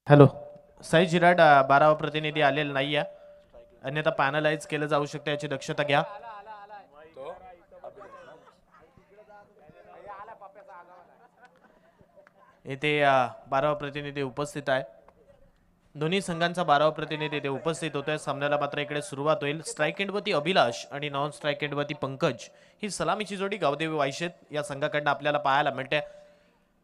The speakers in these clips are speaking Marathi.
हॅलो. साई जिराड 12वा प्रतिनिधी आलेला नाहीये, अन्यथा पॅनलाइज केलं जाऊ शकते, याची दक्षता घ्या. येथे 12वा प्रतिनिधी उपस्थित आहे. दोन्ही संघांचा 12वा प्रतिनिधी इथे उपस्थित होतोय. सामन्याला मात्र इकडे सुरुवात होईल. स्ट्राईक एंडवरती अभिलाष आणि नॉन स्ट्राईक एंडवरती पंकज ही सलामीची जोडी गावदेवी वायशेत या संघाकडनं आपल्याला पाहायला मिळते.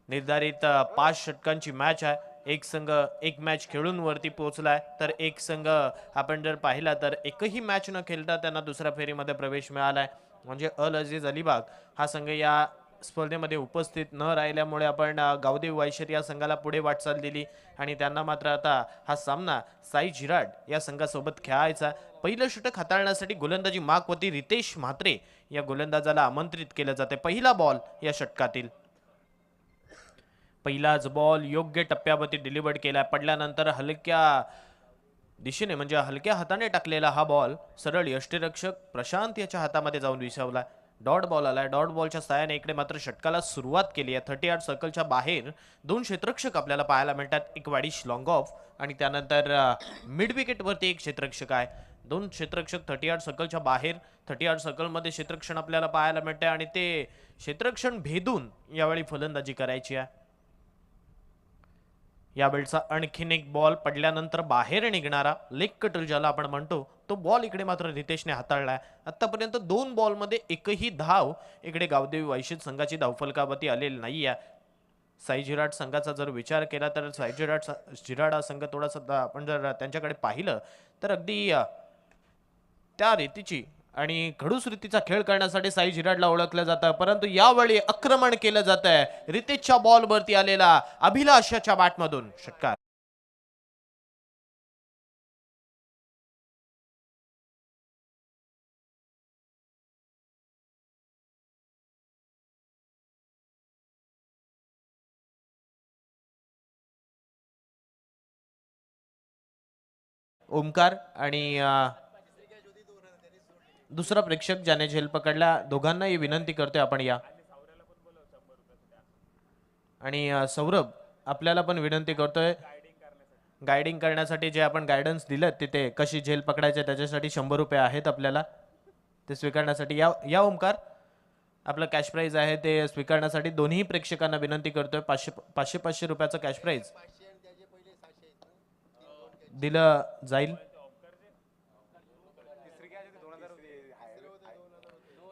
निर्धारित 5 षटकांची मॅच आहे. एक संघ एक मॅच खेळून वरती पोहोचलाय, तर एक संघ आपण जर पाहिला तर एकही मॅच न खेळता त्यांना दुसऱ्या फेरीमध्ये प्रवेश मिळालाय. म्हणजे अल अजीज अलिबाग हा संघ या स्पर्धेमध्ये उपस्थित न राहिल्यामुळे आपण गावदेवी वायशेत या संघाला पुढे वाटचाल दिली आणि त्यांना मात्र आता हा सामना साई झिराड या संघासोबत खेळायचा. पहिलं षटक हाताळण्यासाठी गोलंदाजी मागवती रितेश म्हात्रे या गोलंदाजाला आमंत्रित केलं जाते. पहिला बॉल या षटकातील. पहिलाच बॉल योग्य टप्प्यावरती डिलिव्हर्ड केला. पडल्यानंतर हलक्या दिशेने म्हणजे हलक्या हाताने टाकलेला हा बॉल सरळ यष्टीरक्षक प्रशांत याच्या हातामध्ये जाऊन विसावला. डॉट बॉल आलाय. डॉट बॉलच्या साहाय्याने इकडे मात्र षटकाला सुरुवात केली आहे. 38 सर्कलच्या बाहेर 2 क्षेत्ररक्षक आपल्याला पाहायला मिळतात. एक वाडिश लॉंग ऑफ आणि त्यानंतर मिड विकेटवरती एक क्षेत्ररक्षक आहे. 2 क्षेत्ररक्षक 38 सर्कलच्या बाहेर. 38 सर्कलमध्ये क्षेत्ररक्षण आपल्याला पाहायला मिळते आणि ते क्षेत्ररक्षण भेदून यावेळी फलंदाजी करायची आहे. यावेळचा आणखीन एक बॉल पडल्यानंतर बाहेर निघणारा लेग कटर ज्याला आपण म्हणतो, तो बॉल इकडे मात्र रितेशने हाताळलाय. आतापर्यंत 2 बॉलमध्ये एकही धाव इकडे गावदेवी वायशेत संघाची धावफलकावरती आलेली नाहीये. साई झिराड संघाचा जर विचार केला तर साई झिराड हा संघ थोडासा आपण जर त्यांच्याकडे पाहिलं तर अगदी त्या रीतीची आणि खडूस रीतीचा खेळ करण्यासाठी साई झिराडला ओळखलं जातं. परंतु यावेळी आक्रमण केलं जात आहे. रितेशच्या बॉलवरती आलेला अभिलाषाच्या बॅटमधून षटकार. ओमकार आणि दुसरा प्रेक्षक ज्याने झेल पकडला, दोघांनाही विनंती करतोय आपण या. आणि सौरभ आपल्याला पण विनंती करतोय गायडिंग करण्यासाठी. जे आपण गायडन्स दिलं तिथे कशी झेल पकडायचे त्याच्यासाठी 100 रुपये आहेत आपल्याला, ते स्वीकारण्यासाठी या. या ओमकार, आपलं कॅश प्राइज आहे ते स्वीकारण्यासाठी दोन्ही प्रेक्षकांना विनंती करतोय. 500 रुपयाचं कॅश प्राइज दिलं जाईल.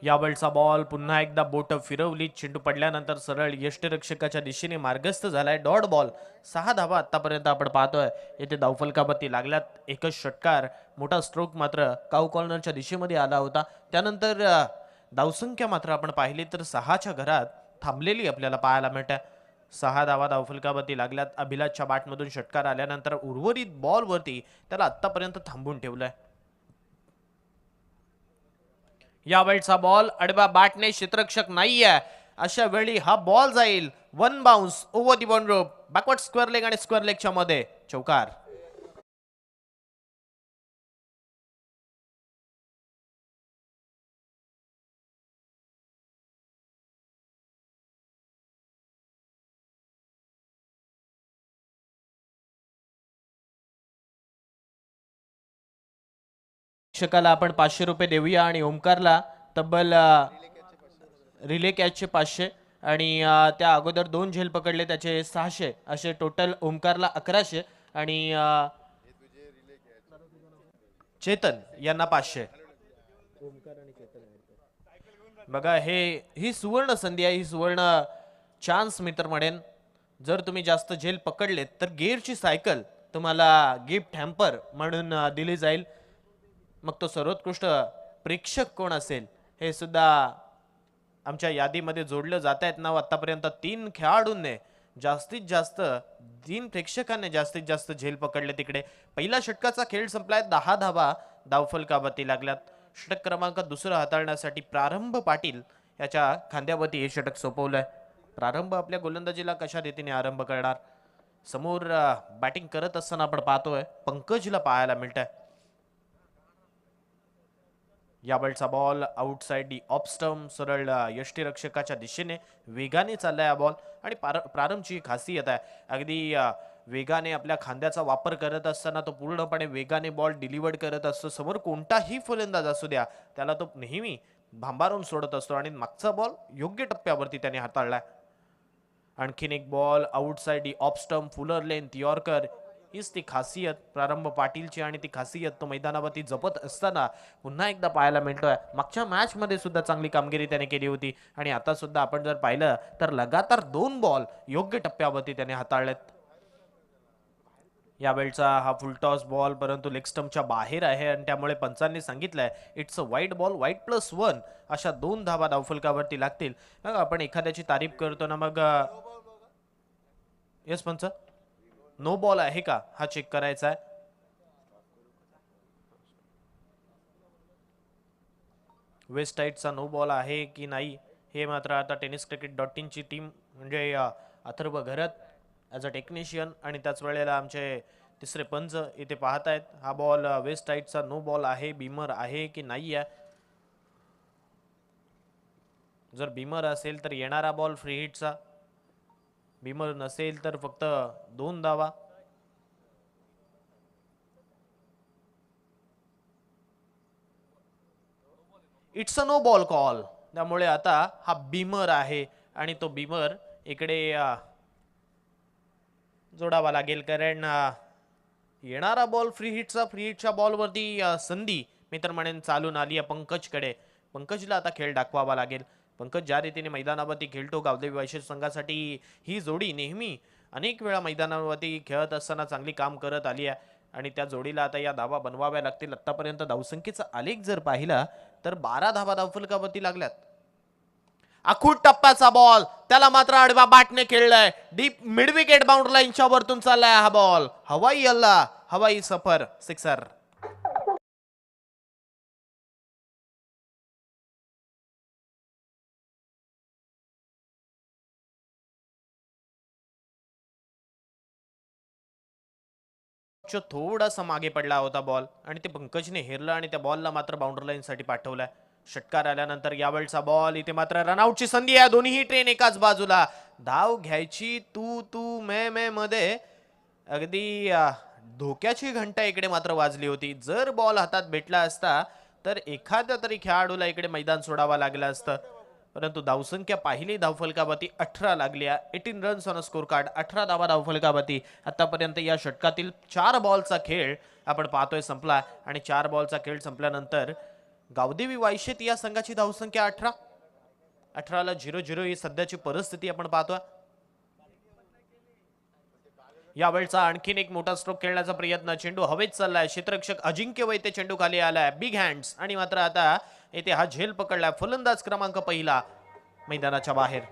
यावेळचा बॉल पुन्हा एकदा बोट फिरवली. चेंडू पडल्यानंतर सरळ यष्टीरक्षकाच्या दिशेने मार्गस्थ झालाय. Dot ball. 6 धावा आतापर्यंत आपण पाहतोय. येथे धावफलकावरती लागल्यात. एकच षटकार. मोठा स्ट्रोक मात्र काऊ कॉर्नरच्या दिशेमध्ये आला होता. त्यानंतर धावसंख्या मात्र आपण पाहिली तर 6च्या घरात थांबलेली आपल्याला पाहायला मिळते. 6 धावा धावफलकावरती लागल्यात. अभिलाषच्या बॅटमधून षटकार आल्यानंतर उर्वरित बॉलवरती त्याला आतापर्यंत थांबून ठेवलंय. यावेळचा बॉल अडवा बॅटने क्षेत्ररक्षक नाहीये. अशा वेळी हा बॉल जाईल 1 बाउन्स ओव्हर दी 1 रोप. बॅकवर्ड स्क्वेअर लेग आणि स्क्वेअर लेगच्या मध्ये चौकार. प्रेक्षकाला आपण 500 रुपये देऊया आणि ओमकारला तब्बल रिले कॅचचे 500 आणि त्या अगोदर 2 झेल पकडले त्याचे 600 असे टोटल ओमकारला 1100 आणि चेतन यांना 500. बघा ही सुवर्ण संधी आहे, ही सुवर्ण चान्स मी तर म्हणेन. जर तुम्ही जास्त झेल पकडलेत तर गिअरची सायकल तुम्हाला गिफ्ट हॅम्पर म्हणून दिली जाईल. मग तो सर्वोत्कृष्ट प्रेक्षक कोण असेल हे सुद्धा आमच्या यादीमध्ये जोडलं जात आहेत नाव. आतापर्यंत 3 खेळाडूंनी जास्तीत जास्त 3 प्रेक्षकांनी जास्तीत जास्त झेल पकडले तिकडे. पहिला षटकाचा खेळ संपलाय. 10 धावा धावफलकावरती लागल्यात. षटक क्रमांक दुसरं हाताळण्यासाठी प्रारंभ पाटील याच्या खांद्यावरती हे षटक सोपवलंय. प्रारंभ आपल्या गोलंदाजीला कशा रीतीने आरंभ करणार, समोर बॅटिंग करत असताना आपण पाहतोय पंकजला पाहायला मिळतंय. या बॉलचा ball outside the off stump, सरळ यष्टीरक्षकाच्या दिशेने वेगाने चाललाय हा बॉल. आणि प्रारंभची खासियत आहे अगदी वेगाने आपल्या खांद्याचा वापर करत असताना तो पूर्णपणे वेगाने बॉल डिलिव्हर्ड करत असतो. समोर कोणताही फलंदाज असू द्या त्याला तो नेहमी भांबारून सोडत असतो आणि मागचा बॉल योग्य टप्प्यावरती त्याने हाताळलाय. आणखीन एक ball outside the off stump, Fuller length yorker. हीच ती खासियत प्रारंभ पाटीलची आणि ती खासियत तो मैदानावरती जपत असताना पुन्हा एकदा पाहायला मिळतोय. मागच्या मॅच मध्ये सुद्धा चांगली कामगिरी त्याने केली होती आणि आता सुद्धा आपण जर पाहिलं तर लगातार 2 बॉल योग्य टप्प्यावरती त्याने हाताळलेत. यावेळचा हा फुलटॉस बॉल परंतु लेग स्टंपच्या बाहेर आहे आणि त्यामुळे पंचांनी सांगितलंय इट्स अ वाईट बॉल, वाईट +1. अशा 2 धावा धावफलकावरती लागतील. मग आपण एखाद्याची तारीफ करतो ना, मग येस पंच, नो बॉल आहे का हा चेक करायचा आहे. वेस्ट टाईटचा नो बॉल आहे की नाही हे मात्र आता टेनिस क्रिकेट .in ची टीम म्हणजे अथर्व घरत ॲज अ टेक्निशियन आणि त्याच वेळेला आमचे तिसरे पंच इथे पाहत आहेत. हा बॉल वेस्ट टाईटचा नो बॉल आहे, बीमर आहे की नाही आहे. जर बीमर असेल तर येणारा बॉल फ्री हिटचा, बीमर नसेल तर फक्त 2 धावा. It's a no ball call. त्यामुळे आता हा बीमर आहे आणि तो बीमर इकडे जोडावा लागेल कारण येणारा बॉल फ्री हिटचा. फ्री हिटच्या बॉलवरती संधी मी तर म्हणेन चालून आली आहे पंकजकडे. पंकजला आता खेळ दाखवावा लागेल. पंकज ज्या रीतीने मैदानावरती खेळतो गावदेवी वैशिष्ट्य संघासाठी ही जोडी नेहमी अनेक वेळा मैदानावरती खेळत असताना चांगली काम करत आली आहे आणि त्या जोडीला आता या धावा बनवाव्या लागतील. आतापर्यंत धावसंख्येचा आलेख जर पाहिला तर 12 धावा धावफलकावरती लागल्यात. आखूट टप्प्याचा बॉल त्याला मात्र आडव्या बॅटने खेळलाय. डीप मिड विकेट बाउंड्री लाईनच्या वरतून चाललाय हा बॉल. हवाई हल्ला, हवाई सफर, सिक्सर. थोडासा मागे पडला होता बॉल आणि ते पंकजने हेरलं आणि त्या बॉलला मात्र बाउंड्री लाईन साठी पाठवलाय. षटकार आल्यानंतर यावेळचा बॉल इथे मात्र रनआउटची संधी आहे. दोन्ही ट्रेन एकाच बाजूला. धाव घ्यायची तू तू मैं मध्ये अगदी धोक्याची घंटा इकडे मात्र वाजली होती. जर बॉल हातात भेटला असता तर एखाद्या तरी खेळाडूला इकडे मैदान सोडावा लागलं असतं. परंतु धावसंख्या पाहिली धावफलकावरती 18 लागली आहे. 18 रन्स ऑन स्कोर कार्ड, 18 धावा धावफलकावरती. आतापर्यंत या षटकातील 4 बॉलचा खेळ आपण पाहतोय संपला आणि 4 बॉलचा खेळ संपल्यानंतर गावदेवी वायशेत या संघाची धावसंख्या 18. 18ला 0-0 ही सध्याची परिस्थिती आपण पाहतोय. यावेळचा आणखीन एक मोठा स्ट्रोक खेळण्याचा प्रयत्न, चेंडू हवेत चाललाय. क्षेत्ररक्षक अजिंक्य वैते चेंडू खाली आलाय. बिग हँड्स आणि मात्र आता येथे हा झेल पकडलाय. फलंदाज क्रमांक पहिला मैदानाच्या बाहेर.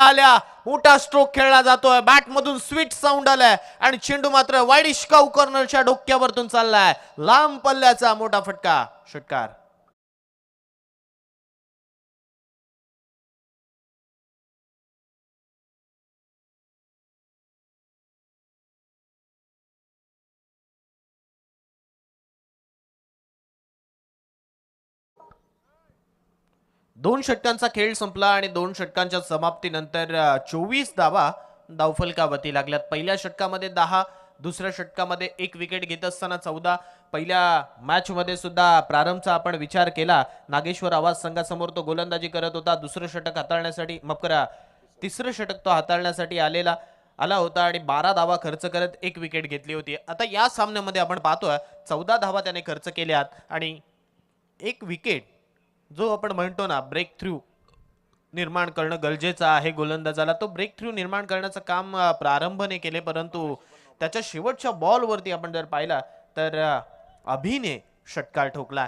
आल्या, मोठा स्ट्रोक खेळला जातोय, बॅट मधून स्वीट साऊंड आलाय आणि चेंडू मात्र वाईड इश्काऊ कॉर्नरच्या डोक्यावरतून चाललाय. लांब पल्ल्याचा मोठा फटका, षटकार. दोन षटकांचा खेळ संपला आणि दोन षटकांच्या समाप्तीनंतर 24 धावा धावफलकावरती लागल्यात. पहिल्या षटकामध्ये 10, दुसऱ्या षटकामध्ये 1 विकेट घेत असताना 14. पहिल्या मॅच मध्ये सुद्धा प्रारंभचा आपण विचार केला, नागेश्वर आवाज संघासमोर तो गोलंदाजी करत होता. दुसरं षटक हाताळण्यासाठी, माफ करा, तिसरं षटक तो हाताळण्यासाठी आला होता आणि 12 धावा खर्च करत 1 विकेट घेतली होती. आता या सामन्यामध्ये आपण पाहतोय 14 धावा त्याने खर्च केल्यात आणि 1 विकेट, जो आपण म्हणतो ना ब्रेक थ्रू निर्माण करणं गरजेचं आहे गोलंदाजाला, तो ब्रेक थ्रू निर्माण करण्याचं काम प्रारंभने केले. परंतु त्याच्या शेवटच्या बॉलवरती आपण जर पाहिला तर अभिने षटकार ठोकला.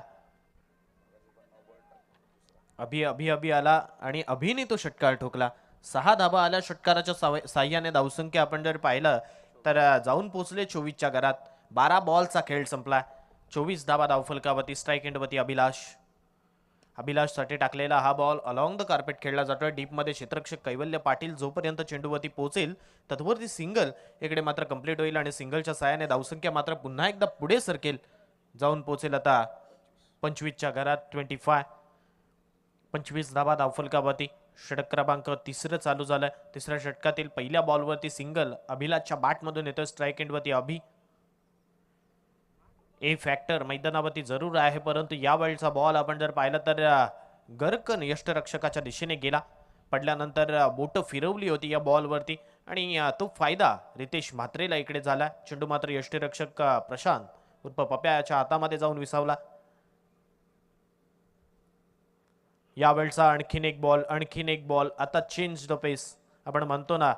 अभि आला आणि अभिने तो षटकार ठोकला. 6 धाबा आल्या षटकाराच्या साह्याने. धावसंख्या आपण जर पाहिलं तर जाऊन पोहोचले 24च्या घरात. 12 बॉलचा खेळ संपला. 24 धाबा धावफलकावरती. स्ट्राईक एंडवरती अभिलाष साठी टाकलेला हा बॉल अलॉंग द कार्पेट खेळला जातोय. डीप मध्ये क्षेत्ररक्षक कैवल्य पाटील जोपर्यंत चेंडूवरती पोहोचेल तत्वरती सिंगल इकडे मात्र कंप्लीट होईल आणि सिंगलच्या साहाय्याने धावसंख्या मात्र पुन्हा एकदा पुढे सरकेल. जाऊन पोहोचेल आता 25च्या घरात. 25 धाबा धावफलकावरती. षटक क्रमांक तिसरं चालू झालंय. तिसऱ्या षटकातील पहिल्या बॉलवरती सिंगल अभिलाषच्या बॅटमधून येतोय. स्ट्राईक एंडवरती अभि. ए फॅक्टर मैदानावरती जरूर आहे, परंतु या वेळचा बॉल आपण जर पाहिलं तर गरकन यष्टरक्षकाच्या दिशेने गेला. पडल्यानंतर बोट फिरवली होती या बॉलवरती आणि तो फायदा रितेश म्हात्रेला इकडे झाला. चेंडू मात्र यष्टीरक्षक प्रशांत उर्फ पप्याच्या हातामध्ये जाऊन विसावला. यावेळचा आणखीन एक बॉल. आता चेंज द पेस आपण म्हणतो ना,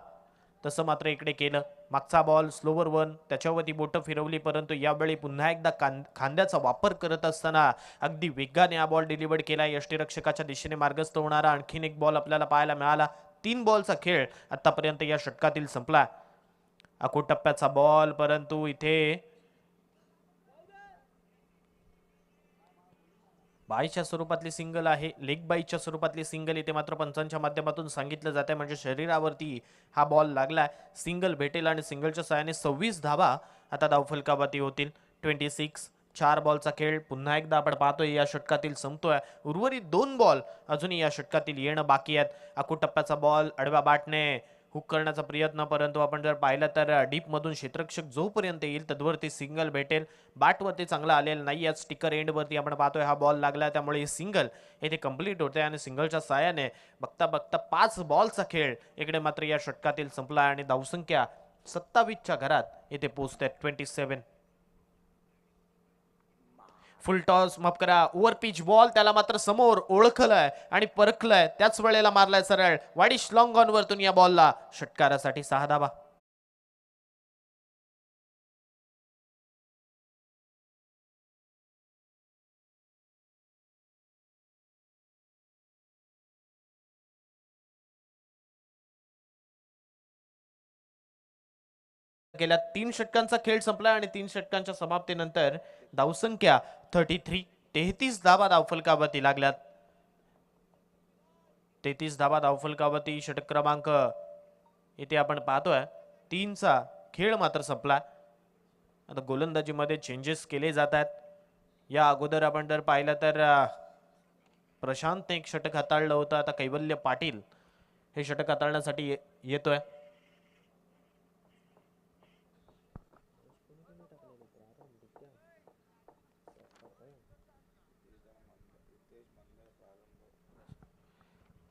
तसं मात्र इकडे केलं. मागचा बॉल स्लोवर वन, त्याच्यावरती बोटं फिरवली, परंतु यावेळी पुन्हा एकदा खांद्याचा वापर करत असताना अगदी वेगाने हा बॉल डिलिव्हर्ड केला. यष्टीरक्षकाच्या दिशेने मार्गस्थ होणारा आणखीन एक बॉल आपल्याला पाहायला मिळाला. 3 बॉलचा खेळ आतापर्यंत या षटकातील संपला. अकोट टप्प्याचा बॉल, परंतु इथे बाईच्या स्वरूपातली सिंगल आहे. लेग बाईच्या स्वरूपातली सिंगल इथे मात्र पंचांच्या माध्यमातून सांगितलं जाते, म्हणजे शरीरावरती हा बॉल लागला. सिंगल भेटेल आणि सिंगलच्या सहाय्याने 26 धावा आता धावफलकावरती होतील. 26. 4 बॉलचा खेळ पुन्हा एकदा आपण पाहतोय या षटकातील संपतोय. उर्वरित 2 बॉल अजूनही या षटकातील येणं बाकी आहेत. अकोट टप्प्याचा बॉल आडव्या बॅटने हुक करण्याचा प्रयत्न, परंतु आपण जर पाहिलं तर डीप मधून क्षेत्ररक्षक जोपर्यंत येईल तदवरती सिंगल भेटेल. बॅटवरती चांगला आलेला नाही. या स्टिकर एंडवरती आपण पाहतोय हा बॉल लागला, त्यामुळे सिंगल येथे कंप्लीट होते आणि सिंगलच्या साहाय्याने बघता बघता 5 बॉलचा खेळ इकडे मात्र या षटकातील संपला आणि धावसंख्या 27च्या घरात येथे पोहोचते. 27. फुल टॉस, माफ करा, ओव्हर पिच बॉल, त्याला मात्र समोर ओळखलंय आणि परखलंय, त्याच वेळेला मारलाय सरळ वाईडिश लॉंग ऑन वरतून या बॉलला. षटकारासाठी 6 धावा. गेल्या 3 षटकांचा खेळ संपला आणि 3 षटकांच्या समाप्तीनंतर धावसंख्या 33. 33 धावा धावफलकावरती लागल्यात. 33 धावा धावफलकावरती. षटक क्रमांक इथे आपण पाहतोय 3चा खेळ मात्र संपला. आता गोलंदाजीमध्ये चेंजेस केले जात आहेत. या अगोदर आपण जर पाहिलं तर प्रशांतने एक षटक हाताळलं होतं. आता कैवल्य पाटील हे षटक हाताळण्यासाठी येतोय.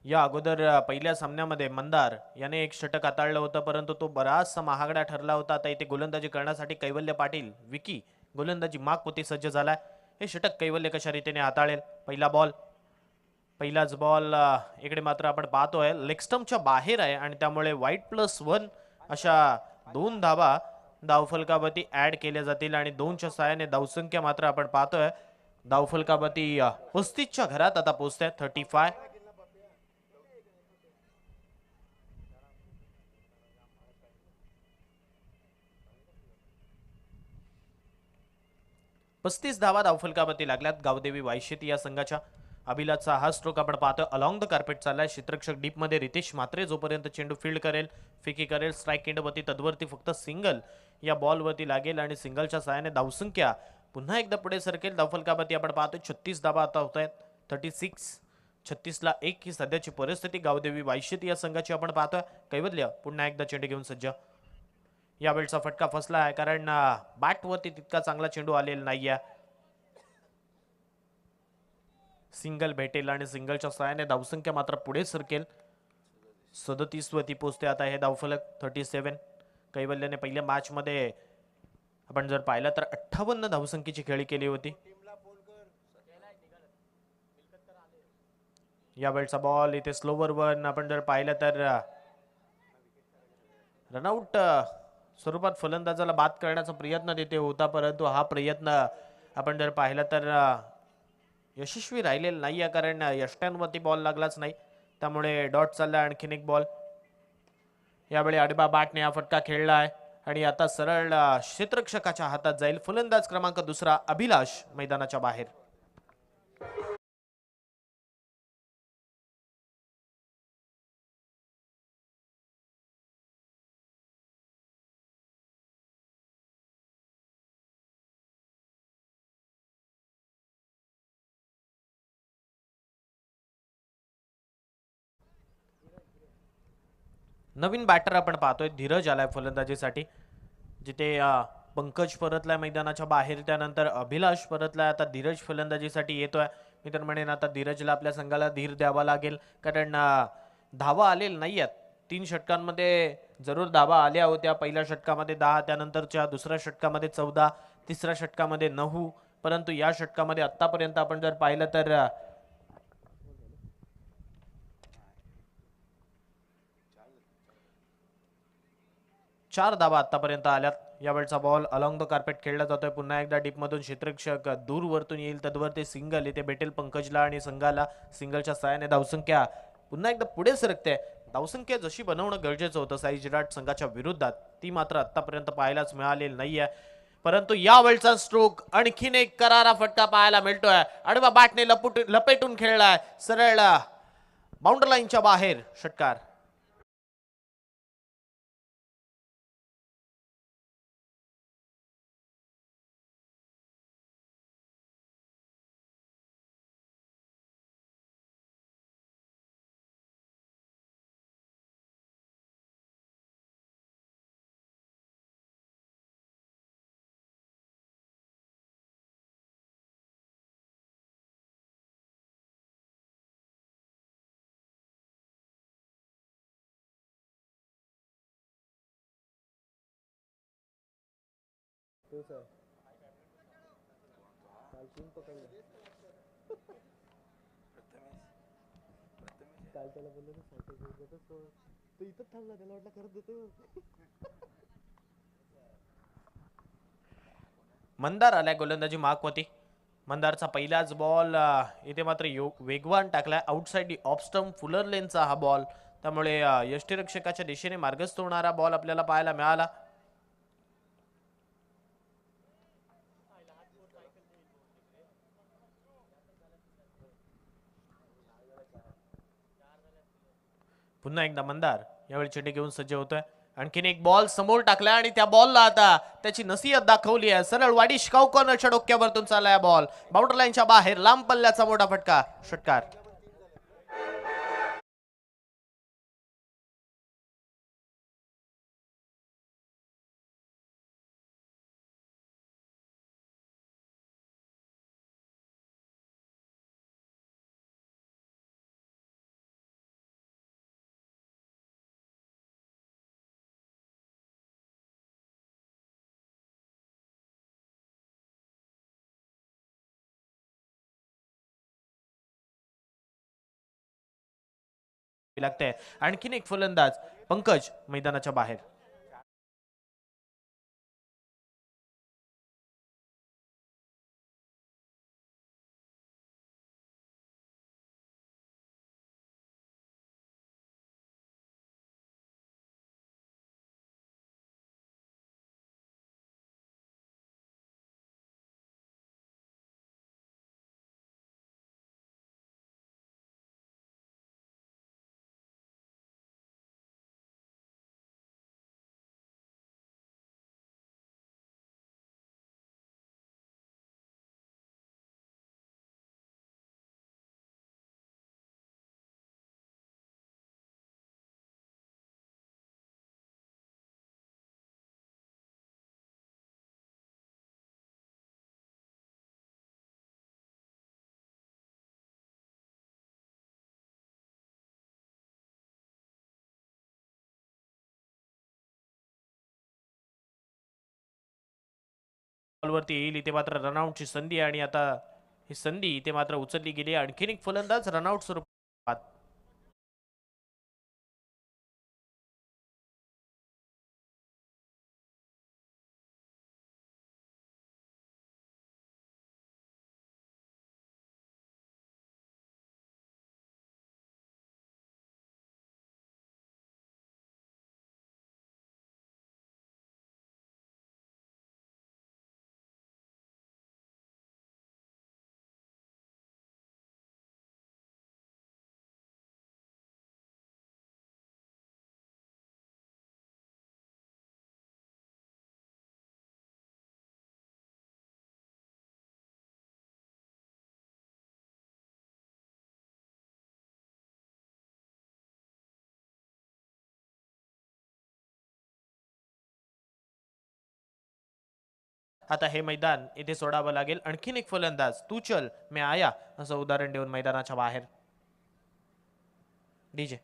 या अगोदर पहिल्या सामन्यामध्ये मंदार याने एक षटक हाताळलं होतं, परंतु तो बराचसा महागडा ठरला होता. आता इथे गोलंदाजी करण्यासाठी कैवल्य पाटील विकी गोलंदाजी मागपोती सज्ज झालाय. हे षटक कैवल्य कशा रीतीने हाताळेल. पहिलाच बॉल इकडे मात्र आपण पाहतोय लेग स्टंपच्या बाहेर आहे आणि त्यामुळे वाईट+1 अशा 2 धावा धावफलकावरती ऍड केल्या जातील आणि 2च्या साहाय्याने धावसंख्या मात्र आपण पाहतोय धावफलकावरती 35च्या घरात आता पोहोचते. 35. 35 धावा धावफलकावरती लागल्यात गावदेवी वायशेती या संघाच्या. अभिलाषचा हा स्ट्रोक आपण पाहतो अलॉंग द कार्पेट चाललाय. क्षेत्ररक्षक डीप मध्ये रितेश म्हात्रे जोपर्यंत चेंडू फील्ड करेल, फिकी करेल, स्ट्राईक एंडवरती तद्वरती फक्त सिंगल या बॉलवरती लागेल आणि सिंगलच्या सहाय्याने धावसंख्या पुन्हा एकदा पुढे सरकेल. धावफलकावरती आपण पाहतो 36 धावा आता होत आहेत. 36 36ला 1 ही सध्याची परिस्थिती गावदेवी वायशेती या संघाची आपण पाहतोय. कैवल्य पुन्हा एकदा चेंडू घेऊन सज्ज. यावेळचा फटका फसला आहे कारण बॅटवरती तितका चांगला चेंडू आलेला नाहीये. सिंगल भेटेल आणि सिंगलच्या सहाय्याने धावसंख्या मात्र पुढे सरकेल. 37 वरती पोहोचते आता हे धावफलक. 37. कैवल्याने पहिल्या मॅच मध्ये आपण जर पाहिलं तर 58 धावसंख्येची खेळी केली होती. यावेळचा बॉल इथे स्लोवर वन आपण जर पाहिलं तर रनआउट स्वरूपात फलंदाजाला बाद करण्याचा प्रयत्न तिथे होता, परंतु हा प्रयत्न आपण जर पाहिला तर यशस्वी राहिलेला नाही आहे कारण यष्ट्यांवरती बॉल लागलाच नाही. त्यामुळे डॉट चालला. आणखीन एक बॉल. यावेळी आडबा बॅटने हा फटका खेळला आहे आणि आता सरळ क्षेत्ररक्षकाच्या हातात जाईल. फलंदाज क्रमांक 2 अभिलाष मैदानाच्या बाहेर. नवीन बॅटर आपण पाहतोय धीरज आलाय फलंदाजीसाठी. जिथे पंकज परतलाय मैदानाच्या बाहेर, त्यानंतर अभिलाष परतलाय. आता धीरज फलंदाजीसाठी येतोय. मी तर म्हणेन आता धीरजला आपल्या संघाला धीर द्यावा लागेल कारण धावा आलेल्या नाही आहेत. 3 षटकांमध्ये जरूर धावा आल्या होत्या. पहिल्या षटकामध्ये 10, त्यानंतरच्या दुसऱ्या षटकामध्ये 14, तिसऱ्या षटकामध्ये 9, परंतु या षटकामध्ये आतापर्यंत आपण जर पाहिलं तर 4 धावा आतापर्यंत आल्यात. यावेळचा बॉल अलॉंग द कार्पेट खेळला जातोय. पुन्हा एकदा डीप मधून क्षेत्ररक्षक दूर वरतून येईल तद्वरती सिंगल इथे भेटेल पंकजला आणि संघाला. सिंगलच्या सहाय्याने धावसंख्या पुन्हा एकदा पुढे सरकते. धावसंख्या जशी बनवणं गरजेचं होतं साई जिराट संघाच्या विरोधात, ती मात्र आतापर्यंत पाहायलाच मिळालेली नाहीये. परंतु यावेळचा स्ट्रोक आणखीन एक करारा फटका पाहायला मिळतोय. आडवा बॅटने लपेटून खेळलाय सरळ बाउंड्री लाईनच्या बाहेर. षटकार. मंदार आलाय गोलंदाजी मार्कवरती. मंदारचा पहिलाच बॉल इथे मात्र वेगवान टाकलाय. आउटसाइड ऑफ स्टंप फुलर लेनचा हा बॉल, त्यामुळे यष्टीरक्षकाच्या दिशेने मार्गस्थ होणारा बॉल आपल्याला पाहायला मिळाला. पुन्हा एकदा मंदार यावेळी चेंडू घेऊन सज्ज होतोय. आणखीन एक बॉल समोर टाकलाय आणि त्या बॉलला आता त्याची नसीहत दाखवली आहे. सरळ वाडी कॉर्नरच्या डोक्यावरतून चाललाय बॉल बाउंड्री लाईनच्या बाहेर. लांब पल्ल्याचा मोठा फटका. षटकार. लागते. आणखीन एक फलंदाज पंकज मैदानाच्या बाहेर. बॉलवरती येईल इथे मात्र रनआउटची संधी आणि आता ही संधी इथे मात्र उचलली गेली. आणखीन एक फलंदाज रनआउट स्वरूपात. आता हे मैदान इथे सोडावं लागेल. आणखीन एक फलंदाज तू चल मैं आया असं उदाहरण देऊन मैदानाच्या बाहेर. डीजे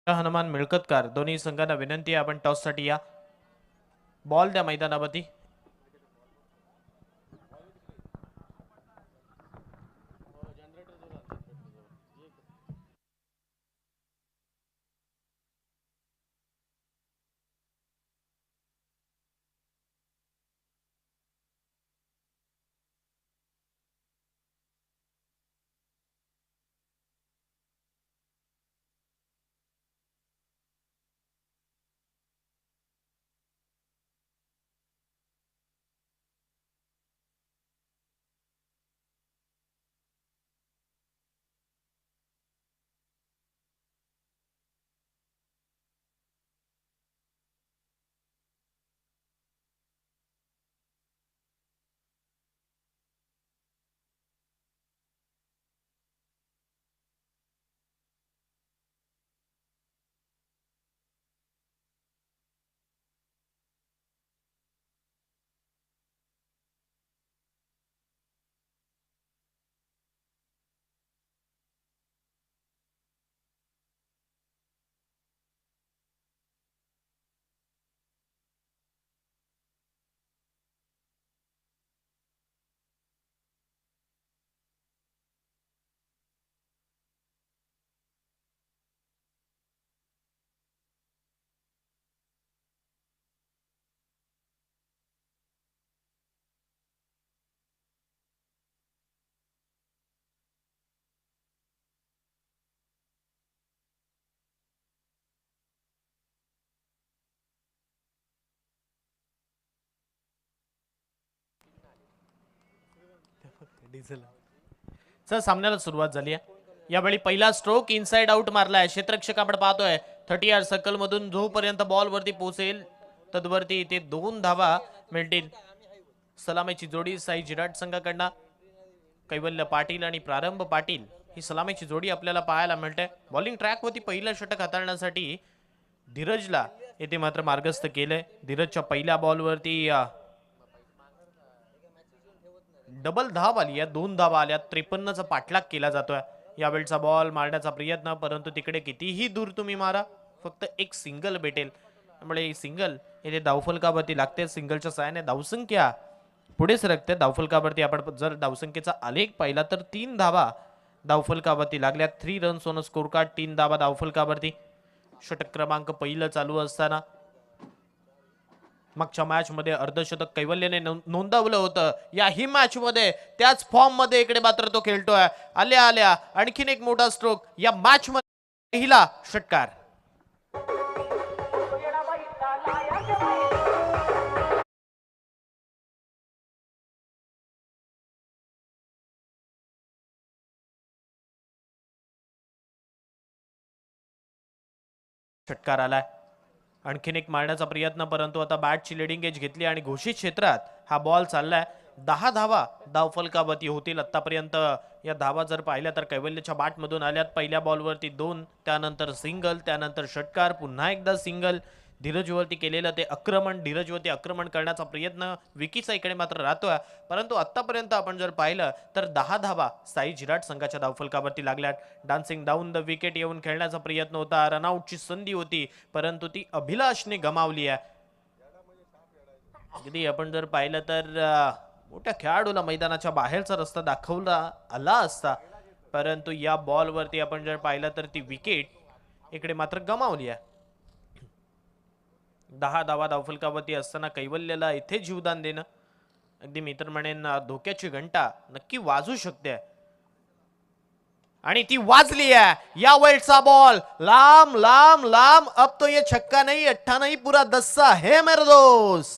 हनुमान मिळकतकार दोन्ही संघांना विनंती आहे आपण टॉससाठी या. बॉल द्या मैदानावरती. चल सामन्याला सुरुवात झाली आहे. यावेळी पहिला स्ट्रोक इनसाइड आउट मारलाय. क्षेत्ररक्षक आपण पाहतोय 30 यार्ड सर्कल मधून जोपर्यंत बॉल वरती पोहोचेल तदवरती इथे 2 धावा मिळतील. सलामीची जोडी साई जिराट संघाकडनं कैवल्य पाटील आणि प्रारंभ पाटील ही सलामीची जोडी आपल्याला पाहायला मिळते. बॉलिंग ट्रॅक वरती पहिलं षटक हाताळण्यासाठी धीरजला येथे मात्र मार्गस्थ केलंय. धीरजच्या पहिल्या बॉलवरती डबल धाव आली आहे. 2 धावा आल्या. 53चा पाठलाग केला जातोय. यावेळचा बॉल मारण्याचा प्रयत्न, परंतु तिकडे कितीही दूर तुम्ही मारा फक्त एक सिंगल भेटेल. त्यामुळे सिंगल येथे धावफलकावरती लागते. सिंगलच्या साहाय्याने धावसंख्या पुढे सरकते. धावफलकावरती आपण जर धावसंख्येचा आलेख पाहिला तर 3 धावा धावफलकावरती लागल्या. 3 रन्स ऑन स्कोर कार्ड. 3 धावा धावफलकावरती. षटक क्रमांक पहिलं चालू असताना मागच्या मॅच मध्ये अर्धशतक कैवल्याने नोंदवलं होतं. याही मॅच मध्ये त्याच फॉर्म मध्ये इकडे मात्र तो खेळतोय. आल्या आल्या आणखीन एक मोठा स्ट्रोक. या मॅच मध्ये पहिला षटकार. षटकार आलाय. आणखीन एक मारण्याचा प्रयत्न, परंतु आता बॅटची लिडिंग एज घेतली आणि घोषित क्षेत्रात हा बॉल चाललाय. 10 धावा धावफलकावरती होतील. आतापर्यंत या धावा जर पाहिल्या तर कैवल्यच्या बॅटमधून आल्यात. पहिल्या बॉलवरती 2, त्यानंतर सिंगल, त्यानंतर षटकार, पुन्हा एकदा सिंगल. धीरजवरती केलेलं ते आक्रमण, धीरजवरती आक्रमण करण्याचा प्रयत्न विकीचा इकडे मात्र राहतोय. परंतु आतापर्यंत आपण जर पाहिलं तर 10 धावा साई जिराट संघाच्या धावफलकावरती लागल्यात. डान्सिंग डाऊन द विकेट येऊन खेळण्याचा प्रयत्न होता. रनआउटची संधी होती, परंतु ती अभिलाषने गमावली आहे. अगदी आपण जर पाहिलं तर मोठ्या खेळाडूला मैदानाच्या बाहेरचा रस्ता दाखवला आला असता, परंतु या बॉलवरती आपण जर पाहिलं तर ती विकेट इकडे मात्र गमावली आहे. 10 धावा धावफलकावरती असताना कैवल्याला इथे जीवदान देणं अगदी मी तर म्हणेन धोक्याची घंटा नक्की वाजू शकते. आणि ती वाजली आहे. या वेळचा बॉल लांब लांब लांब. अब तो ये छक्का नहीं, अट्ठा नहीं, पूरा दस्सा है मेरे दोस्त.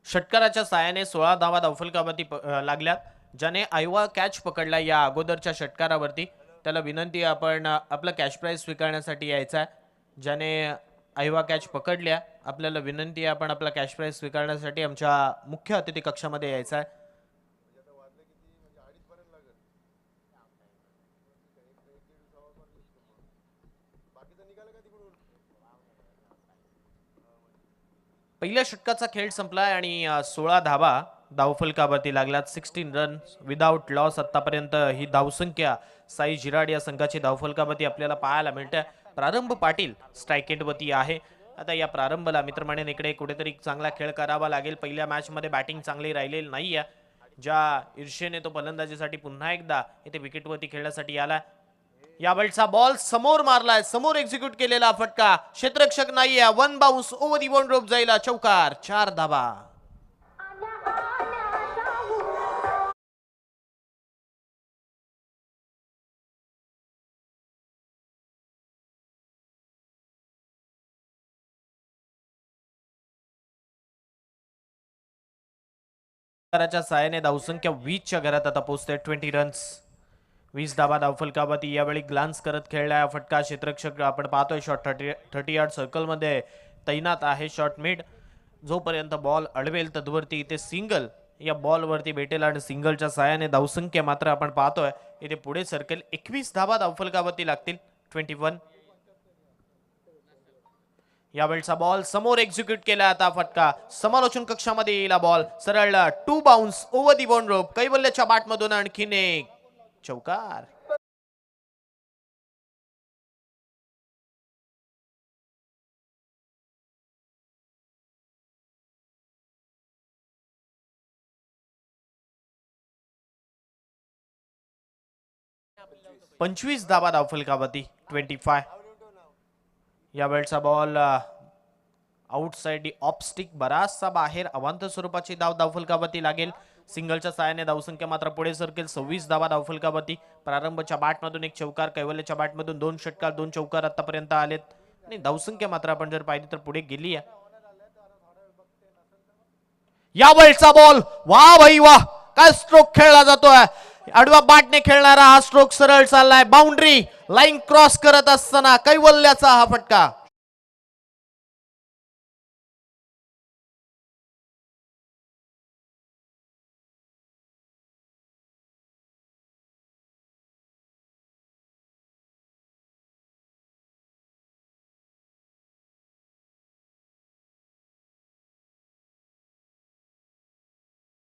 षटकाराच्या साहाय्याने 16 धावा धावफलकावरती लागल्यात. ज्याने आयवा कॅच पकडला या अगोदरच्या षटकारावरती त्याला विनंती आपण आपला कॅश प्राइज स्वीकारण्यासाठी यायचा आहे. ज्याने आयवा कॅच पकडल्या आपल्याला विनंती आहे आपण आपला कॅश प्राइज स्वीकारण्यासाठी आमच्या मुख्य अतिथी कक्षामध्ये यायचा आहे. पहिल्या षटकाचा खेळ संपलाय आणि 16 धावा धावफलकावरती लागल्यात. 16 रन विदाउट लॉस. आतापर्यंत ही धावसंख्या साई जिराड या संघाची धावफलकावरती आपल्याला पाहायला मिळते. प्रारंभ पाटील स्ट्राईक एंडवरती आहे. आता या प्रारंभला मित्रमंडळी इकडे कुठेतरी चांगला खेळ करावा लागेल. पहिल्या मॅच मध्ये बॅटिंग चांगली राहिलेली नाहीये. ज्या ईर्षेने तो फलंदाजीसाठी पुन्हा एकदा इथे विकेटवरती खेळण्यासाठी आला. यावेळचा बॉल समोर मारलाय. समोर एक्झिक्यूट केलेला फटका. क्षेत्ररक्षक नाहीये. 1 बाउन्स ओव्हर दी वन रोप जाईल. चौकार. 4 धावा. साहाय्याने धावसंख्या 20च्या घरात आता पोहोचते. 20 रन्स. 20 धावा धावफलकावरती यावेळी ग्लान्स करत खेळला फटका. क्षेत्ररक्षक आपण पाहतोय शॉट 30 यार्ड सर्कल मध्ये तैनात आहे. Shot mid. जोपर्यंत बॉल अडवेल तदवरती इथे सिंगल या बॉल वरती भेटेल आणि सिंगलच्या साहाय्याने धावसंख्या मात्र आपण पाहतोय इथे पुढे सर्कल. 21 धावा धावफलकावरती लागतील. 21. यावेळचा बॉल समोर एक्झिक्यूट केला. आता फटका समालोचन कक्षामध्ये येईल. बॉल सरळ 2 बाउन्स ओव्हर दी वन रोप. कैवल्याच्या बॅटमधून आणखीन एक चौकार. पंचवीस धावा धावफलकावरती. 25. यावेळचा बॉल आउटसाइड ऑफ स्टिक, बराचसा बाहेर. अवांतर स्वरूपाची धावफलकावरती लागेल. सिंगलच्या साहाय्याने धावसंख्या मात्र पुढे सरकेल. 26 धावा धावफलकावरती. प्रारंभच्या बॅटमधून एक चौकार, कैवल्यच्या बॅटमधून 2 षटकार, 2 चौकार आतापर्यंत आलेत आणि धावसंख्या मात्र आपण जर पाहिली तर पुढे गेली आहे. यावेळचा बॉल, वा भाई वा, काय स्ट्रोक खेळला जातोय. आडव्या बॅटने खेळणारा हा स्ट्रोक सरळ चाललाय. बाउंड्री लाईन क्रॉस करत असताना कैवल्याचा हा फटका.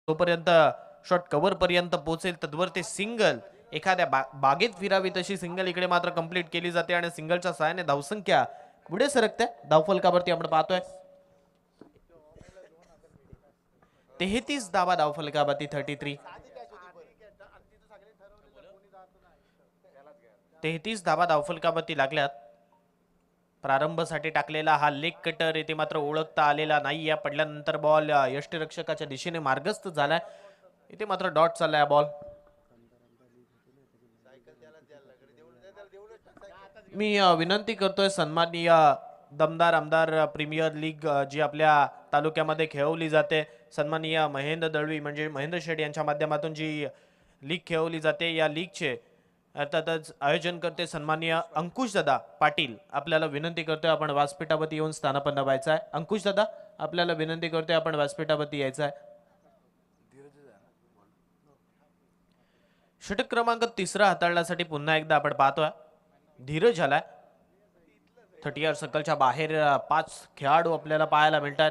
तोपर्यंत शॉट कव्हर पर्यंत पोहोचेल तद्वर ते सिंगल एखाद्या बागेत फिरावी तशी सिंगल इकडे मात्र कंप्लीट केली जाते आणि सिंगलच्या सहाय्याने धावसंख्या पुढे सरकते. धावफलकावरती आपण पाहतोय 33 धावा धावफलकावरती. 33 धावा धावफलकावरती लागल्यात. प्रारंभासाठी टाकलेला हा लेग कटर येथे मात्र ओळखता आलेला नाही. या पडल्यानंतर बॉल यष्टीरक्षकाच्या दिशेने मार्गस्थ झालाय. इथे मात्र डॉट चाललाय बॉल. मी विनंती करतोय सन्माननीय दमदार आमदार प्रीमियर लीग जी आपल्या तालुक्यामध्ये खेळवली जाते, सन्माननीय महेंद्र दळवी म्हणजे महेंद्र शेठ यांच्या माध्यमातून जी लीग खेळवली जाते, या लीगचे अर्थातच आयोजन करते सन्माननीय अंकुश दादा पाटील. आपल्याला विनंती करतोय आपण व्यासपीठावरती येऊन स्थानापन्न व्हायचं आहे. अंकुश दादा, आपल्याला विनंती करतोय आपण व्यासपीठावरती यायचं आहे. षटक क्रमांक 3 हाताळण्यासाठी पुन्हा एकदा आपण पाहतोय धीरज झालाय. 30 सर्कलच्या बाहेर 5 खेळाडू आपल्याला पाहायला मिळतात.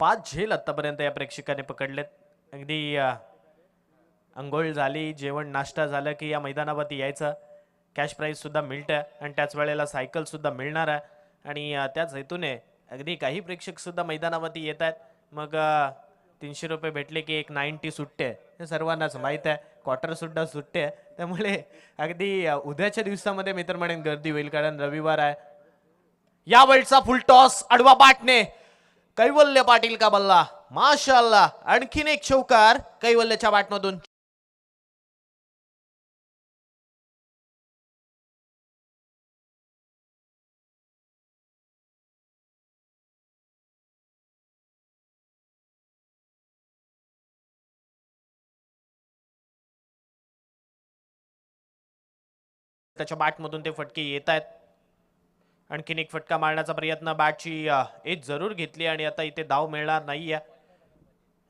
पाच झेल आतापर्यंत या प्रेक्षकाने पकडलेत. अगदी अंघोळ झाली, जेवण नाश्ता झालं की या मैदानावरती यायचं. कॅश प्राईज सुद्धा मिळतं आणि त्याच वेळेला सायकल सुद्धा मिळणार आहे. आणि त्याच हेतूने अगदी काही प्रेक्षक सुद्धा मैदानावरती येत आहेत. मग 300 रुपये भेटले की एक 90 सुट्टे, हे सर्वांनाच माहीत आहे. क्वार्टर सुद्धा सुट्टे आहे. त्यामुळे अगदी उद्याच्या दिवसामध्ये मी तर म्हणेन गर्दी होईल, कारण रविवार आहे. यावेळचा फुल टॉस आडवा बॅटने कैवल्य पाटील का बल्ला, माशाअल्लाह. आणखीन एक चौकार कैवल्यच्या बॅटमधून. त्याच्या बॅटमधून ते फटके येत आहेत. आणखीन एक फटका मारण्याचा प्रयत्न, बॅटची एज जरूर घेतली आणि आता इथे धाव मिळणार नाहीये.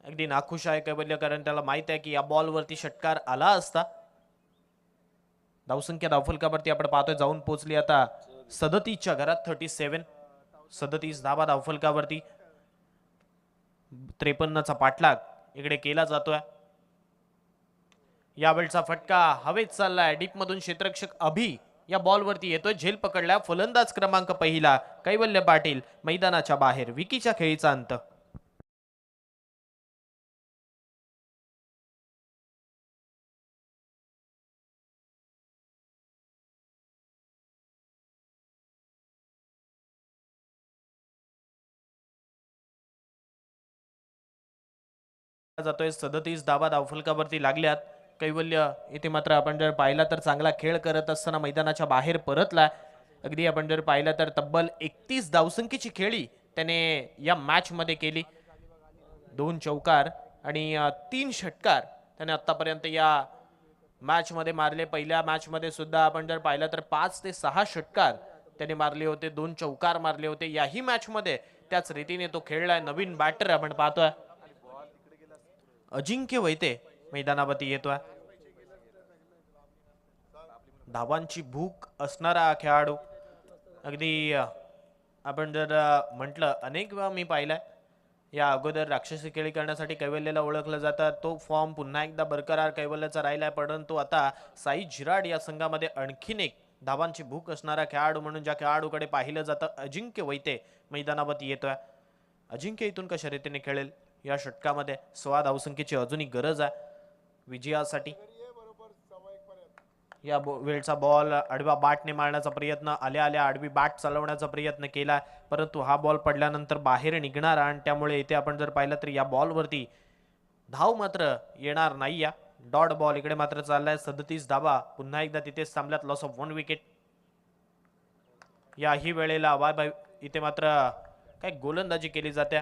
अगदी नाखुश आहे कैवल्य, कारण त्याला माहित आहे की या बॉलवरती षटकार आला असता. धावसंख्या धावफलकावरती आपण पाहतोय जाऊन पोहोचली आता 37च्या घरात. 37 धावा धावफलकावरती. 53चा पाठलाग इकडे केला जातोय. यावेळचा फटका हवेत चाललाय. डीप मधून क्षेत्ररक्षक अभि या बॉलवरती येतोय. झेल पकडला. फलंदाज क्रमांक पहिला कैवल्य पाटील मैदानाच्या बाहेर. विकीच्या खेळीचा अंत. जातोय 37 धावा धावफलकावरती लागल्यात. कैवल्य इथे मात्र आपण जर पाहिला तर चांगला खेळ करत असताना मैदानाच्या बाहेर परतला. अगदी आपण जर पाहिलं तर तब्बल 31 धावसंख्येची खेळी त्याने या मॅच मध्ये केली. 2 चौकार आणि 3 षटकार त्याने आतापर्यंत या मॅच मध्ये मारले. पहिल्या मॅच मध्ये सुद्धा आपण जर पाहिलं तर 5 ते 6 षटकार त्याने मारले होते. 2 चौकार मारले होते. याही मॅच मध्ये त्याच रीतीने तो खेळलाय. नवीन बॅटर आपण पाहतोय अजिंक्य वैते मैदानावरती येतोय. धावांची भूक असणारा खेळाडू. अगदी आपण जर म्हटलं, अनेक वेळा मी पाहिलाय या अगोदर राक्षसी खेळी करण्यासाठी कैवल्याला ओळखलं जातं. तो फॉर्म पुन्हा एकदा बरकरार कैवल्याचा राहिलाय, परंतु आता साई झिराड या संघामध्ये आणखीन एक धावांची भूक असणारा खेळाडू म्हणून ज्या खेळाडूकडे पाहिलं जातं अजिंक्य वैते मैदानावरती येतोय. अजिंक्य इथून कशा रीतीने खेळेल या षटकामध्ये? 16 धावसंख्येची अजूनही गरज आहे विजयासाठी. या वेळचा बॉल आडव्या बॅटने मारण्याचा प्रयत्न, आल्या आल्या आडवी बॅट चालवण्याचा प्रयत्न केला, परंतु हा बॉल पडल्यानंतर बाहेर निघणार आणि त्यामुळे इथे आपण जर पाहिलं तर या बॉलवरती धाव मात्र येणार नाही. या डॉट बॉल इकडे मात्र चाललाय. 37 धावा पुन्हा एकदा तिथेच थांबल्यात. Loss of 1 wicket. याही वेळेला वाय इथे मात्र काय गोलंदाजी केली जाते.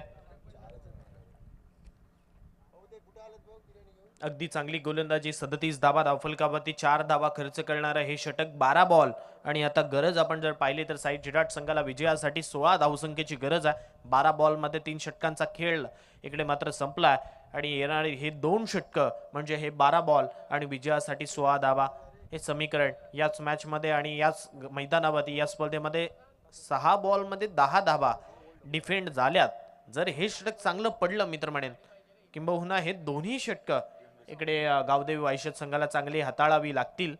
अगदी चांगली गोलंदाजी. 37 धावा धावफलकावरती 4 धावा खर्च करणारं हे षटक. 12 बॉल आणि आता गरज आपण जर पाहिली तर साई जिराट संघाला विजयासाठी 16 धावसंख्येची गरज आहे. 12 बॉल मध्ये 3 षटकांचा खेळ इकडे मात्र संपलाय आणि येणारे हे 2 षटकं म्हणजे हे 12 बॉल आणि विजयासाठी 16 धावा हे समीकरण याच मॅच मध्ये आणि याच मैदानावरती या स्पर्धेमध्ये 6 बॉल मध्ये 10 धावा डिफेंड झाल्यात. जर हे षटक चांगलं पडलं मित्र म्हणेन, किंबहुना हे दोन्ही षटकं इकडे गावदेवी वायशत संघाला चांगली हाताळावी लागतील.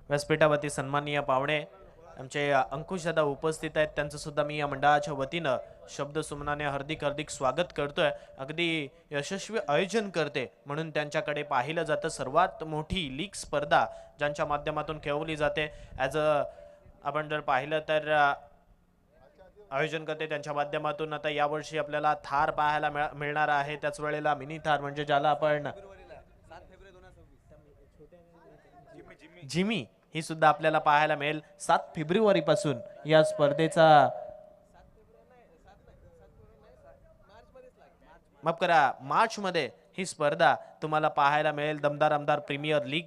व्यासपीठावरती सन्माननीय पाहुणे आमचे अंकुश दादा उपस्थित आहेत. त्यांचं सुद्धा मी या मंडळाच्या वतीनं शब्द सुमनाने हार्दिक हार्दिक स्वागत करतोय. अगदी यशस्वी आयोजन करते म्हणून त्यांच्याकडे पाहिलं जातं. सर्वात मोठी लीग स्पर्धा ज्यांच्या माध्यमातून खेळवली जाते. ॲज अ आपण जर पाहिलं तर आयोजन करते त्यांच्या माध्यमातून आता यावर्षी आपल्याला थार पाहायला मिळणार आहे. त्याच वेळेला मिनी थार म्हणजे ज्याला आपण जिमी ही सुद्धा आपल्याला पाहायला मिळेल 7 फेब्रुवारी पासून या स्पर्धेचा माफ करा मार्च मध्ये ही स्पर्धा तुम्हाला पाहायला मिळेल. दमदार आमदार प्रीमियर लीग.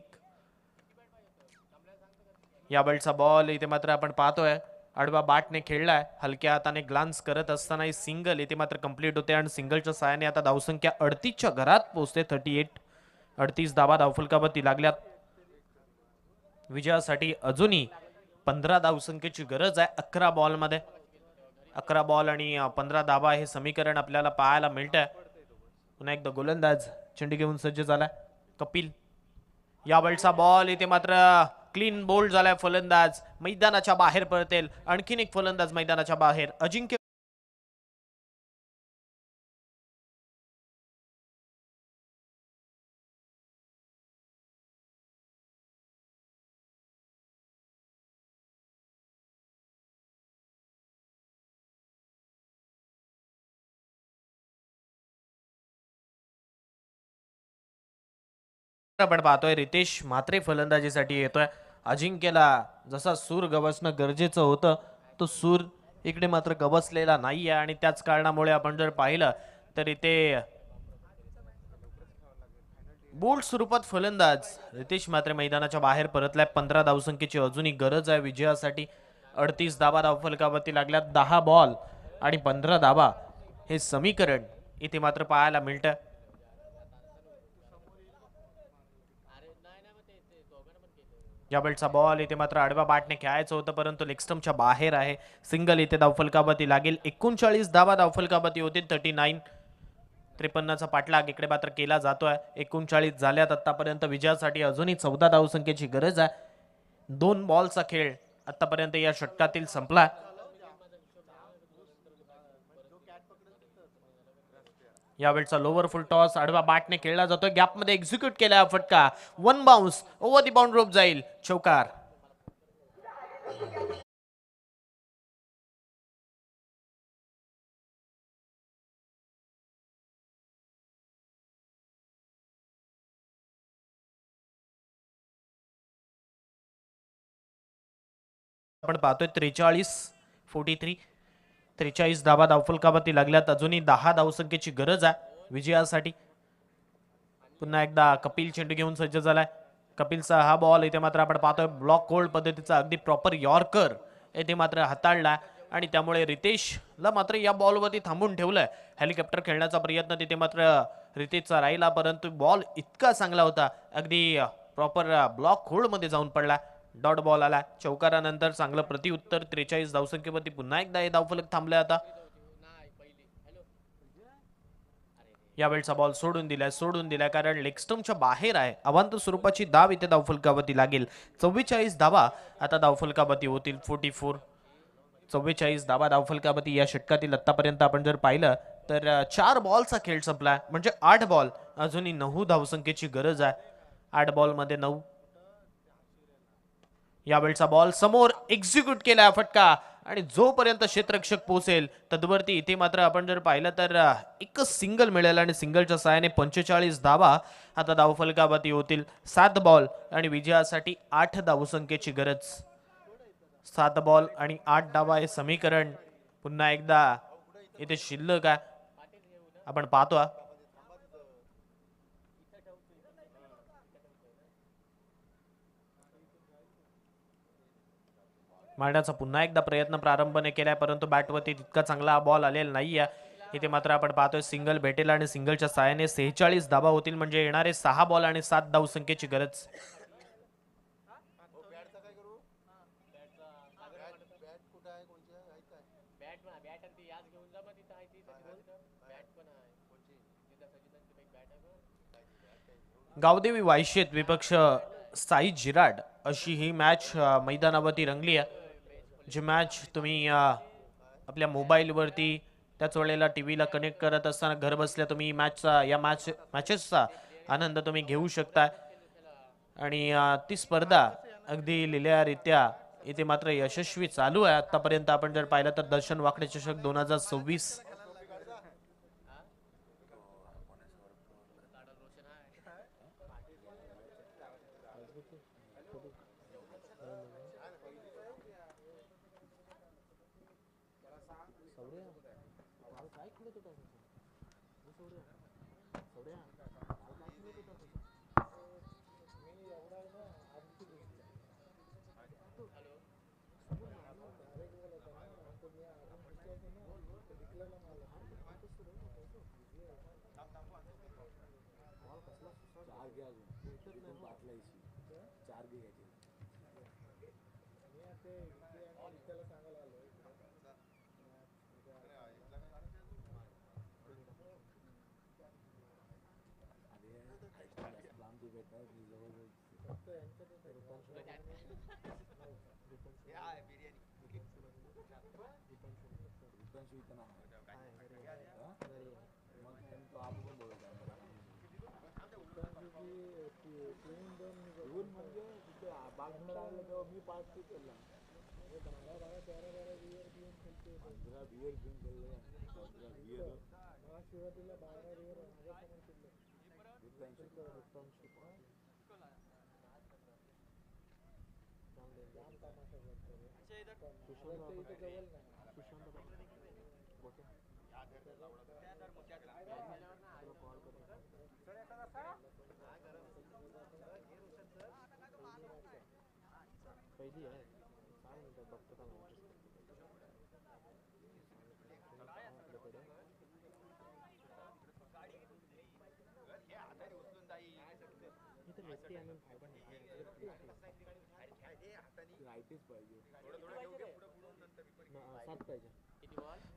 या वेळचा बॉल इथे मात्र आपण पाहतोय आडवा बॅटने खेळलाय. हलक्या हाताने ग्लान्स करत असताना सिंगल इथे मात्र कंप्लीट होते आणि सिंगलच्या सहाय्याने आता धावसंख्या 38च्या घरात पोहोचते. 38 धावा धावफलकावरती लागल्यात. विजयासाठी अजूनही 15 धावसंख्येची गरज आहे. 11 बॉल मध्ये 11 बॉल आणि 15 धावा हे समीकरण आपल्याला पाहायला मिळतंय. पुन्हा एकदा गोलंदाज चेंडू घेऊन सज्ज झालाय कपिल. या वेळचा बॉल इथे मात्र क्लीन बोल्ड झालाय. फलंदाज मैदानाच्या बाहेर पडतील. आणखीन एक फलंदाज मैदानाच्या बाहेर. अजिंक्य आपण पाहतोय रितेश म्हात्रे फलंदाजीसाठी येतोय. अजिंक्यला जसा सूर गवसणं गरजेचं होतं तो सूर इकडे मात्र गवसलेला नाहीये आणि त्याच कारणामुळे आपण जर पाहिलं तर इथे बोल्ड स्वरूपात फलंदाज रितेश म्हात्रे मैदानाच्या बाहेर परतलाय. 15 धावसंख्येची अजूनही गरज आहे विजयासाठी. 38 धावा धावफलकावरती लागल्यात. 10 बॉल आणि 15 धावा हे समीकरण इथे मात्र पाहायला मिळतं. या वेळचा बॉल इथे मात्र आडव्या बॅटने खेळायचं होतं परंतु लेग स्टंपच्या बाहेर आहे. सिंगल इथे धावफलकावरती लागेल. 39 धावा धावफलकावरती होतील. 39. 53चा पाठलाग इकडे मात्र केला जातोय. 39 झाल्यात आतापर्यंत. विजयासाठी अजूनही 14 धावसंख्येची गरज आहे. 2 बॉलचा खेळ आतापर्यंत या षटकातील संपला. यावेळचा लोअर फुल टॉस आडवा बॅटने खेळला जातोय. गॅप मध्ये एक्झिक्यूट केला फटका. 1 बाउन्स ओव्हर दी बाउंड रोप जाईल. चौकार. आपण पाहतोय 43 धावा धावफलकावरती लागल्यात. अजूनही 10 धावसंख्येची गरज आहे विजयासाठी. पुन्हा एकदा कपिल चेंडू घेऊन सज्ज झालाय. कपिलचा हा बॉल इथे मात्र आपण पाहतोय ब्लॉक होल्ड पद्धतीचा अगदी प्रॉपर यॉर्कर इथे मात्र हाताळला आणि त्यामुळे रितेशला मात्र या बॉलवरती थांबून ठेवलंय. हेलिकॉप्टर खेळण्याचा प्रयत्न तिथे मात्र रितेशचा राहिला, परंतु बॉल इतका चांगला होता, अगदी प्रॉपर ब्लॉक होल्डमध्ये जाऊन पडला. डॉट बॉल आला. चौकारानंतर चांगलं प्रतिउत्तर. 43 धावसंख्येवरती पुन्हा एकदा हे धावफलक थांबले. आता यावेळचा बॉल सोडून दिलाय कारण लेगस्टम्पच्या बाहेर आहे. अवांतर स्वरूपाची धाव इथे धावफलकावरती लागेल. 44 धावा आता धावफलकावरती होतील. 44 44 धावा धावफलकावरती या षटकातील आतापर्यंत आपण जर पाहिलं तर 4 बॉलचा खेळ संपलाय, म्हणजे 8 बॉल, अजूनही 9 धावसंख्येची गरज आहे. 8 बॉल मध्ये 9. यावेळचा बॉल समोर एक्झिक्यूट केला फटका, आणि जोपर्यंत क्षेत्ररक्षक पोहोचेल तदवरती इथे मात्र आपण जर पाहिलं तर एकच सिंगल मिळेल, आणि सिंगलच्या सहाय्याने 45 धावा आता धावफलकावरती होतील. 7 बॉल आणि विजयासाठी 8 धावसंख्येची गरज. 7 बॉल आणि 8 धावा हे समीकरण पुन्हा एकदा इथे शिल्लक आहे. आपण पाहतो मारण्याचा पुन्हा एकदा प्रयत्न प्रारंभने केलाय, परंतु बॅटवरती तितका चांगला बॉल आलेला नाहीये. इथे मात्र आपण पाहतोय सिंगल भेटेल आणि सिंगलच्या सहाय्याने 46 धावा होतील, म्हणजे येणारे 6 बॉल आणि 7 धावसंख्येची गरज. गावदेवी वायशेत विपक्ष साई जिराड अशी ही मॅच मैदानावरती रंगली आहे. जी मॅच तुम्ही आपल्या मोबाईलवरती त्याच वेळेला टीव्हीला कनेक्ट करत असताना घर बसल्या तुम्ही मॅचेसचा आनंद तुम्ही घेऊ शकता. आणि ती स्पर्धा अगदी लिहिल्यारीत्या इथे मात्र यशस्वी चालू आहे. आतापर्यंत आपण जर पाहिलं तर दर्शन वाकडे चषक 2026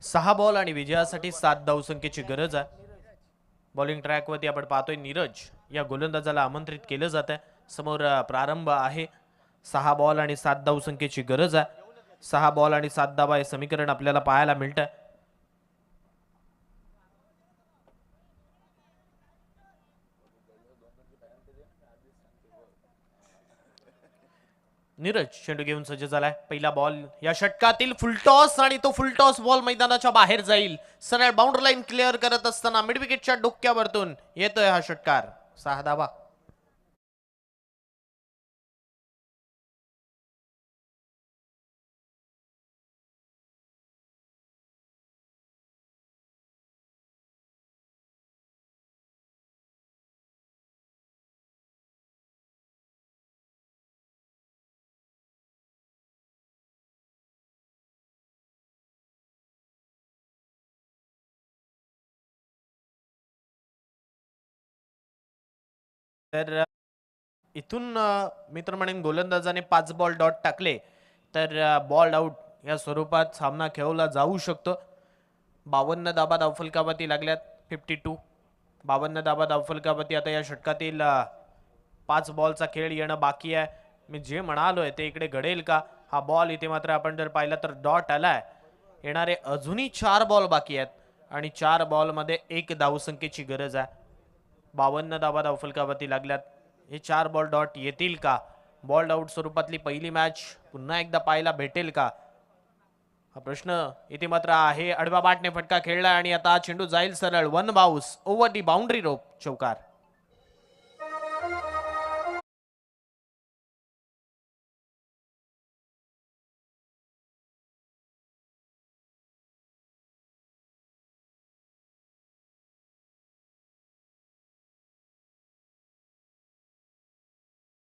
6 बॉल आणि विजयासाठी 7 धावसंख्येची गरज आहे. बॉलिंग ट्रॅकवरती आपण पाहतोय नीरज या गोलंदाजाला आमंत्रित केलं जात आहे. समोर प्रारंभ आहे. 6 बॉल आणि 7 धावसंख्येची गरज आहे. 6 बॉल आणि 7 धावा हे समीकरण आपल्याला पाहायला मिळतंय. नीरज चेंडू घेऊन सज्ज झालाय. पहिला बॉल या षटकातील फुलटॉस, आणि तो फुलटॉस बॉल मैदानाच्या बाहेर जाईल. सरळ बाउंड्री लाईन क्लिअर करत असताना मिड विकेटच्या डोक्यावरतून येतोय हा षटकार. 6 धावा. तर इथून मित्र म्हणेन गोलंदाजाने 5 बॉल डॉट टाकले तर बॉल आउट या स्वरूपात सामना खेळवला जाऊ शकतो. 52 धाबा धावफलकावरती लागल्यात. 52 52 धाबा धावफलकावरती आता या षटकातील 5 बॉलचा खेळ येणं बाकी आहे. मी जे म्हणालोय ते इकडे घडेल का? हा बॉल इथे मात्र आपण जर पाहिलं तर डॉट आलाय. येणारे अजूनही 4 बॉल बाकी आहेत आणि 4 बॉलमध्ये 1 धावसंख्येची गरज आहे. 52 धाबा धावफलकावरती लागल्यात. हे 4 बॉल डॉट येतील का? बॉल आउट स्वरूपातली पहिली मॅच पुन्हा एकदा पाहायला भेटेल का? हा प्रश्न इथे मात्र आहे. आडवा बाटने फटका खेळला आणि आता चेंडू जाईल सरळ. 1 बाउस ओव्हर दी बाउंड्री रोप. चौकार.